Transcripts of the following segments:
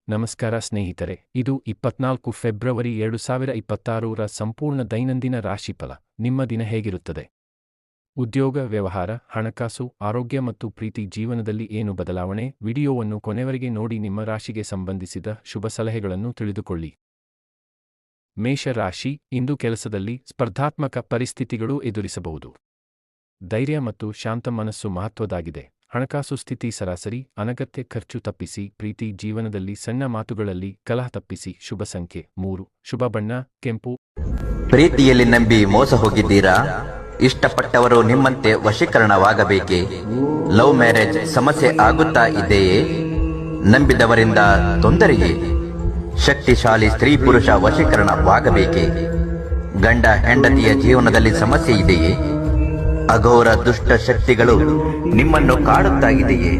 ನಮಸ್ಕಾರ ಸ್ನೇಹಿತರೆ, ಇದು 24 ಫೆಬ್ರವರಿ 2026ರ ಸಂಪೂರ್ಣ ದೈನಂದಿನ ರಾಶಿಫಲ. ನಿಮ್ಮ ದಿನ ಹೇಗಿರುತ್ತದೆ? ಉದ್ಯೋಗ, ವ್ಯವಹಾರ, ಹಣಕಾಸು, ಆರೋಗ್ಯ ಮತ್ತು ಪ್ರೀತಿ ಜೀವನದಲ್ಲಿ ಏನು ಬದಲಾವಣೆ? ವಿಡಿಯೋವನ್ನು ಕೊನೆವರೆಗೆ ನೋಡಿ ನಿಮ್ಮ ರಾಶಿಗೆ ಸಂಬಂಧಿಸಿದ ಶುಭ ಸಲಹೆಗಳನ್ನು ತಿಳಿದುಕೊಳ್ಳಿ. ಮೇಷ ರಾಶಿ, ಇಂದು ಕೆಲಸದಲ್ಲಿ ಸ್ಪರ್ಧಾತ್ಮಕ ಪರಿಸ್ಥಿತಿಗಳು ಎದುರಿಸಬಹುದು. ಧೈರ್ಯ ಮತ್ತು ಶಾಂತ ಮನಸ್ಸು ಮಹತ್ವದಾಗಿದೆ. ಹಣಕಾಸು ಸ್ಥಿತಿ ಸರಾಸರಿ. ಅನಗತ್ಯ ಖರ್ಚು ತಪ್ಪಿಸಿ. ಪ್ರೀತಿ ಜೀವನದಲ್ಲಿ ಸಣ್ಣ ಮಾತುಗಳಲ್ಲಿ ಕಲಹ ತಪ್ಪಿಸಿ. ಶುಭ ಸಂಖ್ಯೆ 3. ಶುಭ ಬಣ್ಣ ಕೆಂಪು. ಪ್ರೀತಿಯಲ್ಲಿ ನಂಬಿ ಮೋಸ ಹೋಗಿದ್ದೀರಾ? ಇಷ್ಟಪಟ್ಟವರು ನಿಮ್ಮಂತೆ ವಶೀಕರಣವಾಗಬೇಕೇ? ಲವ್ ಮ್ಯಾರೇಜ್ ಸಮಸ್ಯೆ ಆಗುತ್ತಾ ಇದೆಯೇ? ನಂಬಿದವರಿಂದ ತೊಂದರೆಯೇ? ಶಕ್ತಿಶಾಲಿ ಸ್ತ್ರೀ ಪುರುಷ ವಶೀಕರಣವಾಗಬೇಕೇ? ಗಂಡ ಹೆಂಡತಿಯ ಜೀವನದಲ್ಲಿ ಸಮಸ್ಯೆ ಇದೆಯೇ? ಅಘೋರ ದುಷ್ಟ ಶಕ್ತಿಗಳು ನಿಮ್ಮನ್ನು ಕಾಡುತ್ತಾ ಇದೆಯೇ?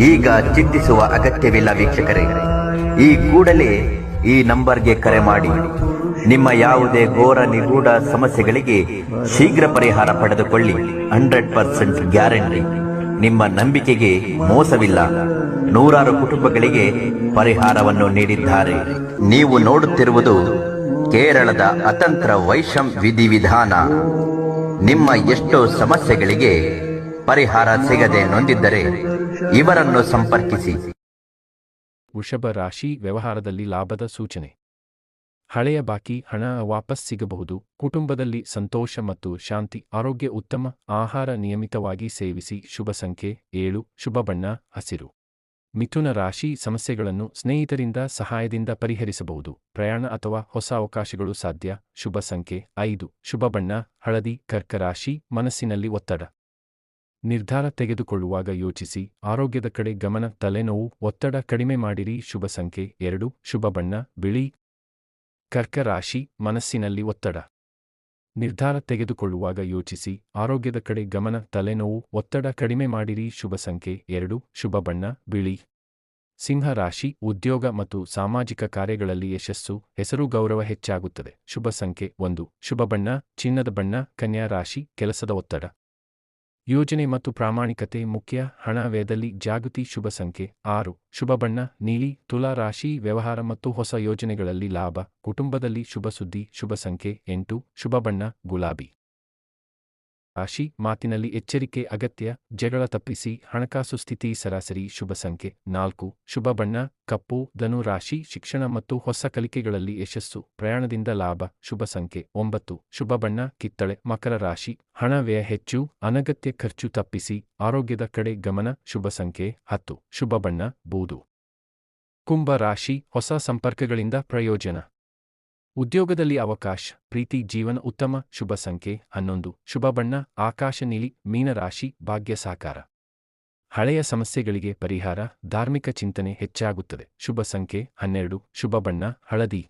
ಈಗ ಚಿಂತಿಸುವ ಅಗತ್ಯವಿಲ್ಲ ವೀಕ್ಷಕರೇ. ಈ ಕೂಡಲೇ ಈ ನಂಬರ್ಗೆ ಕರೆ ಮಾಡಿ. ನಿಮ್ಮ ಯಾವುದೇ ಘೋರ ನಿಗೂಢ ಸಮಸ್ಯೆಗಳಿಗೆ ಶೀಘ್ರ ಪರಿಹಾರ ಪಡೆದುಕೊಳ್ಳಿ. 100% ಗ್ಯಾರಂಟಿ. ನಿಮ್ಮ ನಂಬಿಕೆಗೆ ಮೋಸವಿಲ್ಲ. ನೂರಾರು ಕುಟುಂಬಗಳಿಗೆ ಪರಿಹಾರವನ್ನು ನೀಡಿದ್ದಾರೆ. ನೀವು ನೋಡುತ್ತಿರುವುದು ಕೇರಳದ ಅತಂತ್ರ ವೈಷಮ್ ವಿಧಿವಿಧಾನ. ನಿಮ್ಮ ಎಷ್ಟೋ ಸಮಸ್ಯೆಗಳಿಗೆ ಪರಿಹಾರ ಸಿಗದೆ ನೊಂದಿದ್ದರೆ ಇವರನ್ನು ಸಂಪರ್ಕಿಸಿ. ವೃಷಭ ರಾಶಿ, ವ್ಯವಹಾರದಲ್ಲಿ ಲಾಭದ ಸೂಚನೆ. ಹಳೆಯ ಬಾಕಿ ಹಣ ವಾಪಸ್ ಸಿಗಬಹುದು. ಕುಟುಂಬದಲ್ಲಿ ಸಂತೋಷ ಮತ್ತು ಶಾಂತಿ. ಆರೋಗ್ಯ ಉತ್ತಮ. ಆಹಾರ ನಿಯಮಿತವಾಗಿ ಸೇವಿಸಿ. ಶುಭ ಸಂಖ್ಯೆ 7. ಶುಭ ಬಣ್ಣ ಹಸಿರು. ಮಿಥುನ ರಾಶಿ, ಸಮಸ್ಯೆಗಳನ್ನು ಸ್ನೇಹಿತರಿಂದ ಸಹಾಯದಿಂದ ಪರಿಹರಿಸಬಹುದು. ಪ್ರಯಾಣ ಅಥವಾ ಹೊಸ ಅವಕಾಶಗಳು ಸಾಧ್ಯ. ಶುಭ ಸಂಖ್ಯೆ 5. ಶುಭ ಬಣ್ಣ ಹಳದಿ. ಕರ್ಕ ರಾಶಿ, ಮನಸ್ಸಿನಲ್ಲಿ ಒತ್ತಡ. ನಿರ್ಧಾರ ತೆಗೆದುಕೊಳ್ಳುವಾಗ ಯೋಚಿಸಿ. ಆರೋಗ್ಯದ ಕಡೆ ಗಮನ. ತಲೆನೋವು, ಒತ್ತಡ ಕಡಿಮೆ ಮಾಡಿರಿ. ಶುಭ ಸಂಖ್ಯೆ 2. ಶುಭ ಬಣ್ಣ ಬಿಳಿ. ಕರ್ಕ ರಾಶಿ, ಮನಸ್ಸಿನಲ್ಲಿ ಒತ್ತಡ. ನಿರ್ಧಾರ ತೆಗೆದುಕೊಳ್ಳುವಾಗ ಯೋಚಿಸಿ. ಆರೋಗ್ಯದ ಕಡೆ ಗಮನ. ತಲೆನೋವು, ಒತ್ತಡ ಕಡಿಮೆ ಮಾಡಿರಿ. ಶುಭ ಸಂಖ್ಯೆ 2. ಶುಭ ಬಣ್ಣ ಬಿಳಿ. ಸಿಂಹ ರಾಶಿ, ಉದ್ಯೋಗ ಮತ್ತು ಸಾಮಾಜಿಕ ಕಾರ್ಯಗಳಲ್ಲಿ ಯಶಸ್ಸು. ಹೆಸರು ಗೌರವ ಹೆಚ್ಚಾಗುತ್ತದೆ. ಶುಭ ಸಂಖ್ಯೆ 1. ಶುಭ ಬಣ್ಣ ಚಿನ್ನದ ಬಣ್ಣ. ಕನ್ಯಾ ರಾಶಿ, ಕೆಲಸದ ಒತ್ತಡ. ಯೋಜನೆ ಮತ್ತು ಪ್ರಾಮಾಣಿಕತೆ ಮುಖ್ಯ. ಹಣ ವ್ಯಯದಲ್ಲಿ ಜಾಗೃತಿ. ಶುಭ ಸಂಖ್ಯೆ 6. ಶುಭ ಬಣ್ಣ ನೀಲಿ. ತುಲಾ ರಾಶಿ, ವ್ಯವಹಾರ ಮತ್ತು ಹೊಸ ಯೋಜನೆಗಳಲ್ಲಿ ಲಾಭ. ಕುಟುಂಬದಲ್ಲಿ ಶುಭ ಸುದ್ದಿ. ಶುಭ ಸಂಖ್ಯೆ 8. ಶುಭ ಬಣ್ಣ ಗುಲಾಬಿ. ರಾಶಿ, ಮಾತಿನಲ್ಲಿ ಎಚ್ಚರಿಕೆ ಅಗತ್ಯ. ಜಗಳ ತಪ್ಪಿಸಿ. ಹಣಕಾಸು ಸ್ಥಿತಿ ಸರಾಸರಿ. ಶುಭ ಸಂಖ್ಯೆ 4. ಶುಭ ಬಣ್ಣ ಕಪ್ಪು. ಧನು ರಾಶಿ, ಶಿಕ್ಷಣ ಮತ್ತು ಹೊಸ ಕಲಿಕೆಗಳಲ್ಲಿ ಯಶಸ್ಸು. ಪ್ರಯಾಣದಿಂದ ಲಾಭ. ಶುಭ ಸಂಖ್ಯೆ 9. ಶುಭ ಬಣ್ಣ ಕಿತ್ತಳೆ. ಮಕರ ರಾಶಿ, ಹಣ ವ್ಯಯ ಹೆಚ್ಚು. ಅನಗತ್ಯ ಖರ್ಚು ತಪ್ಪಿಸಿ. ಆರೋಗ್ಯದ ಕಡೆ ಗಮನ. ಶುಭ ಸಂಖ್ಯೆ 10. ಶುಭ ಬಣ್ಣ ಬೂದು. ಕುಂಭ ರಾಶಿ, ಹೊಸ ಸಂಪರ್ಕಗಳಿಂದ ಪ್ರಯೋಜನ. ಉದ್ಯೋಗದಲ್ಲಿ ಅವಕಾಶ. ಪ್ರೀತಿ ಜೀವನ ಉತ್ತಮ. ಶುಭ ಸಂಖ್ಯೆ 11. ಶುಭ ಬಣ್ಣ ಆಕಾಶ ನೀಲಿ. ಮೀನರಾಶಿ, ಭಾಗ್ಯ ಸಾಕಾರ. ಹಳೆಯ ಸಮಸ್ಯೆಗಳಿಗೆ ಪರಿಹಾರ. ಧಾರ್ಮಿಕ ಚಿಂತನೆ ಹೆಚ್ಚಾಗುತ್ತದೆ. ಶುಭ ಸಂಖ್ಯೆ 12. ಶುಭ ಬಣ್ಣ ಹಳದಿ.